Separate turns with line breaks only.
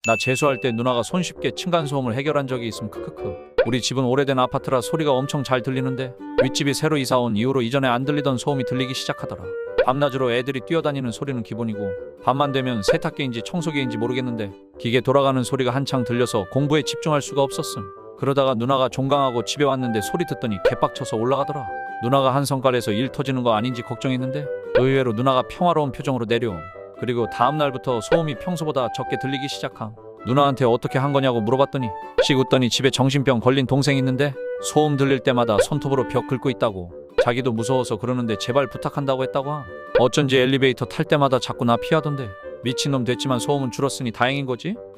나 재수할 때 누나가 손쉽게 층간소음을 해결한 적이 있음. 크크크. 우리 집은 오래된 아파트라 소리가 엄청 잘 들리는데 윗집이 새로 이사온 이후로 이전에 안 들리던 소음이 들리기 시작하더라. 밤낮으로 애들이 뛰어다니는 소리는 기본이고 밤만 되면 세탁기인지 청소기인지 모르겠는데 기계 돌아가는 소리가 한창 들려서 공부에 집중할 수가 없었음. 그러다가 누나가 종강하고 집에 왔는데 소리 듣더니 개빡쳐서 올라가더라. 누나가 한 성깔에서 일 터지는 거 아닌지 걱정했는데 의외로 누나가 평화로운 표정으로 내려옴. 그리고 다음날부터 소음이 평소보다 적게 들리기 시작함. 누나한테 어떻게 한 거냐고 물어봤더니 씩 웃더니 집에 정신병 걸린 동생 있는데 소음 들릴 때마다 손톱으로 벽 긁고 있다고. 자기도 무서워서 그러는데 제발 부탁한다고 했다고 함. 어쩐지 엘리베이터 탈 때마다 자꾸 나 피하던데. 미친놈 됐지만 소음은 줄었으니 다행인 거지?